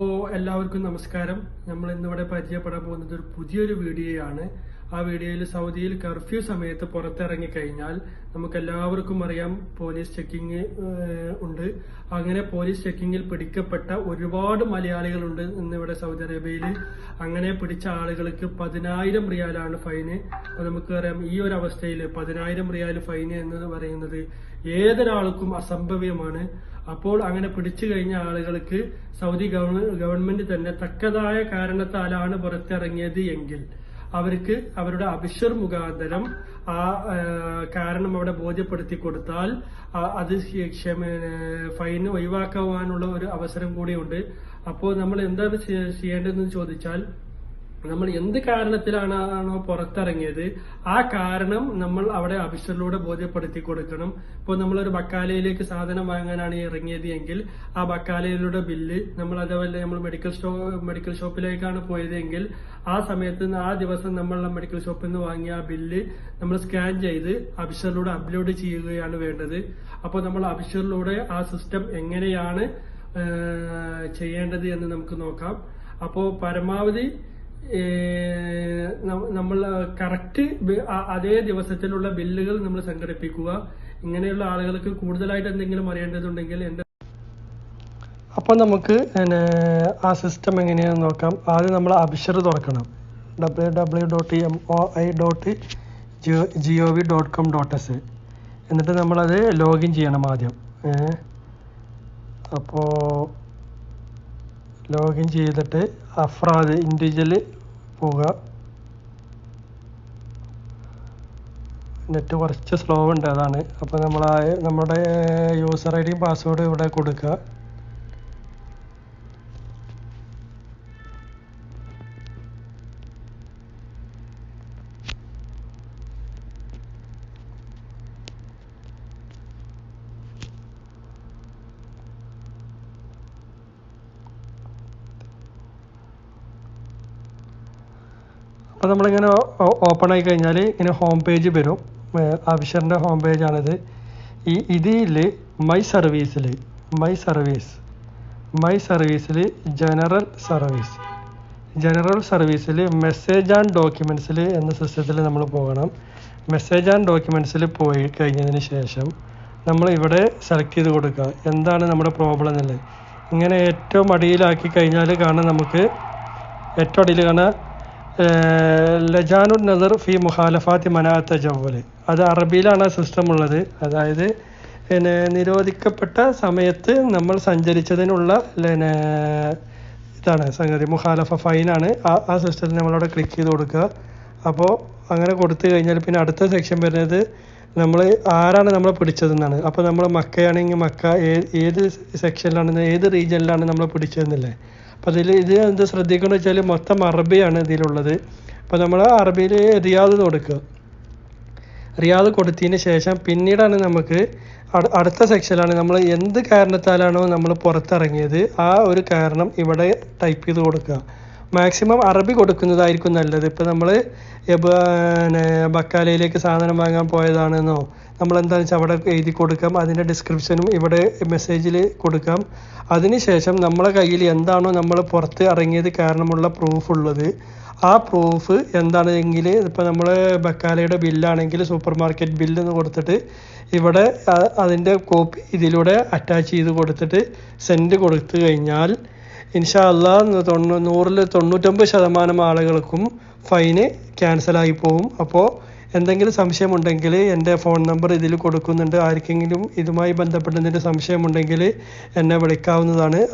എല്ലാവർക്കും നമസ്കാരം. നമ്മൾ ഇന്നിവിടെ പരിചയപ്പെടാൻ പോകുന്നത് ഒരു പുതിയൊരു വീഡിയോയാണ്. ആ വീഡിയോയിൽ സൗദിയിൽ കർഫ്യൂ സമയത്ത് പുറത്തിറങ്ങി കഴിഞ്ഞാൽ നമുക്ക് എല്ലാവർക്കും അറിയാം പോലീസ് ചെക്കിങ് ഉണ്ട്. അങ്ങനെ പോലീസ് ചെക്കിങ്ങിൽ പിടിക്കപ്പെട്ട ഒരുപാട് മലയാളികളുണ്ട് ഇന്നിവിടെ സൗദി അറേബ്യയിൽ. അങ്ങനെ പിടിച്ച ആളുകൾക്ക് 10,000 റിയാലാണ് ഫൈന്. അപ്പൊ നമുക്കറിയാം ഈ ഒരു അവസ്ഥയിൽ 10,000 റിയാൽ ഫൈന് എന്ന് പറയുന്നത് ഏതൊരാൾക്കും അസംഭവ്യമാണ്. അപ്പോൾ അങ്ങനെ പിടിച്ചു കഴിഞ്ഞ ആളുകൾക്ക് സൗദി ഗവൺമെന്റ് തന്നെ തക്കതായ കാരണത്താലാണ് പുറത്തിറങ്ങിയത് എങ്കിൽ അവർക്ക് അവരുടെ അബിഷർ മുഖാന്തരം ആ കാരണം അവിടെ ബോധ്യപ്പെടുത്തി കൊടുത്താൽ അത് ഫൈന് ഒഴിവാക്കാനുള്ള ഒരു അവസരം കൂടിയുണ്ട്. അപ്പോൾ നമ്മൾ എന്താണ് ചെയ്യേണ്ടതെന്ന് ചോദിച്ചാൽ, നമ്മൾ എന്ത് കാരണത്തിലാണോ പുറത്തിറങ്ങിയത് ആ കാരണം നമ്മൾ അവിടെ അബിഷറിലൂടെ ബോധ്യപ്പെടുത്തി കൊടുക്കണം. ഇപ്പോൾ നമ്മളൊരു ബക്കാലയിലേക്ക് സാധനം വാങ്ങാനാണ് ഇറങ്ങിയത് എങ്കിൽ ആ ബക്കാലയിലൂടെ ബില്ല് നമ്മൾ, അതേപോലെ നമ്മൾ മെഡിക്കൽ ഷോപ്പിലേക്കാണ് പോയതെങ്കിൽ ആ സമയത്ത് ആ ദിവസം നമ്മൾ മെഡിക്കൽ ഷോപ്പിൽ നിന്ന് വാങ്ങിയ ആ ബില്ല് നമ്മൾ സ്കാൻ ചെയ്ത് അബിഷറിലൂടെ അപ്ലോഡ് ചെയ്യുകയാണ് വേണ്ടത്. അപ്പോൾ നമ്മൾ അബിഷറിലൂടെ ആ സിസ്റ്റം എങ്ങനെയാണ് ചെയ്യേണ്ടത് എന്ന് നമുക്ക് നോക്കാം. അപ്പോൾ പരമാവധി നമ്മൾ കറക്റ്റ് അതേ ദിവസത്തിലുള്ള ബില്ലുകൾ നമ്മൾ സംഘടിപ്പിക്കുക. ഇങ്ങനെയുള്ള ആളുകൾക്ക് കൂടുതലായിട്ട് എന്തെങ്കിലും അറിയേണ്ടതുണ്ടെങ്കിൽ അപ്പൊ നമുക്ക് ആ സിസ്റ്റം എങ്ങനെയാണെന്ന് നോക്കാം. ആദ്യം നമ്മൾ അബിഷർ തുറക്കണം. www.moi.gov.com.s. എന്നിട്ട് നമ്മളത് ലോഗിൻ ചെയ്യണം ആദ്യം. അപ്പോൾ ലോഗിൻ ചെയ്തിട്ട് അഫ്രാദ് ഇൻഡിവിജ്വൽ പോവുക. നെറ്റ് കുറച്ച് സ്ലോ ഉണ്ട്, അതാണ്. അപ്പോൾ നമ്മുടെ യൂസർ ഐ ഡിയും പാസ്വേഡും ഇവിടെ കൊടുക്കുക. അപ്പോൾ നമ്മളിങ്ങനെ ഓപ്പൺ ആയി കഴിഞ്ഞാൽ ഇങ്ങനെ ഹോം പേജ് വരും. അബിഷറിൻ്റെ ഹോം പേജാണിത്. ഇതിൽ മൈ സർവീസിൽ ജനറൽ സർവീസിൽ മെസ്സേജ് ആൻഡ് ഡോക്യുമെൻറ്റ്സിൽ എന്ന സിസ്റ്റത്തിൽ നമ്മൾ പോകണം. മെസ്സേജ് ആൻഡ് ഡോക്യുമെൻറ്റ്സിൽ പോയി കഴിഞ്ഞതിന് ശേഷം നമ്മൾ ഇവിടെ സെലക്ട് ചെയ്ത് കൊടുക്കുക എന്താണ് നമ്മുടെ പ്രോബ്ലം എന്നുള്ളത്. ഇങ്ങനെ ഏറ്റവും അടിയിലാക്കി കഴിഞ്ഞാൽ കാണാൻ നമുക്ക് ഏറ്റവും അടിയിൽ കാണാൻ ലജാനുൻ നദർ ഫി മുഖാലഫാത്തി മനാഅത്ത് തജവ്വുൽ. അത് അറബിയിലാണ് ആ സിസ്റ്റം ഉള്ളത്. അതായത് നിരോധിക്കപ്പെട്ട സമയത്ത് നമ്മൾ സഞ്ചരിച്ചതിനുള്ള ഇതാണ് സംഗതി, മുഖാലഫ ഫൈനാണ്. ആ സിസ്റ്റത്തിൽ നമ്മളവിടെ ക്ലിക്ക് ചെയ്ത് കൊടുക്കുക. അപ്പോൾ അങ്ങനെ കൊടുത്തു കഴിഞ്ഞാൽ പിന്നെ അടുത്ത സെക്ഷൻ വരുന്നത് നമ്മൾ ആരാണ് നമ്മളെ പിടിച്ചതെന്നാണ്. അപ്പോൾ നമ്മൾ മക്കയാണെങ്കിൽ മക്ക ഏത് സെക്ഷനിലാണ്, ഏത് റീജിയനിലാണ് നമ്മൾ പിടിച്ചതെന്നില്ലേ. അപ്പോൾ ഇത് എന്ത് ശ്രദ്ധിക്കണമെന്ന് വെച്ചാൽ മൊത്തം അറബിയാണ് ഇതിലുള്ളത്. അപ്പോൾ നമ്മൾ അറബിയിൽ റിയാദ് കൊടുക്കുക. റിയാദ് കൊടുത്തതിന് ശേഷം പിന്നീടാണ് നമുക്ക് അടുത്ത സെക്ഷനിലാണ് നമ്മൾ എന്ത് കാരണത്താലാണോ നമ്മൾ പുറത്തിറങ്ങിയത് ആ ഒരു കാരണം ഇവിടെ ടൈപ്പ് ചെയ്ത് കൊടുക്കുക. മാക്സിമം അറബി കൊടുക്കുന്നതായിരിക്കും നല്ലത്. ഇപ്പോൾ നമ്മൾ ബക്കാലയിലേക്ക് സാധനം വാങ്ങാൻ പോയതാണെന്നോ നമ്മളെന്താണെന്ന് വെച്ചാൽ അവിടെ എഴുതി കൊടുക്കാം. അതിൻ്റെ ഡിസ്ക്രിപ്ഷനും ഇവിടെ മെസ്സേജിൽ കൊടുക്കാം. അതിനുശേഷം നമ്മളെ കയ്യിൽ എന്താണോ നമ്മൾ പുറത്ത് ഇറങ്ങിയത് കാരണമുള്ള പ്രൂഫ് ഉള്ളത് ആ പ്രൂഫ് എന്താണെങ്കിൽ, ഇപ്പോൾ നമ്മൾ ബക്കാലയുടെ ബില്ലാണെങ്കിൽ സൂപ്പർ മാർക്കറ്റ് ബില്ല് എന്ന് കൊടുത്തിട്ട് ഇവിടെ അതിൻ്റെ കോപ്പി ഇതിലൂടെ അറ്റാച്ച് ചെയ്ത് കൊടുത്തിട്ട് സെൻഡ് കൊടുത്തു കഴിഞ്ഞാൽ ഇൻഷാ അല്ലാഹ് 99% ആളുകൾക്കും ഫൈന് ക്യാൻസലായി പോകും. അപ്പോൾ എന്തെങ്കിലും സംശയമുണ്ടെങ്കിൽ എൻ്റെ ഫോൺ നമ്പർ ഇതിൽ കൊടുക്കുന്നുണ്ട്. ആർക്കെങ്കിലും ഇതുമായി ബന്ധപ്പെട്ട എന്തെങ്കിലും സംശയമുണ്ടെങ്കിൽ എന്നെ വിളിക്കാവുന്നതാണ്.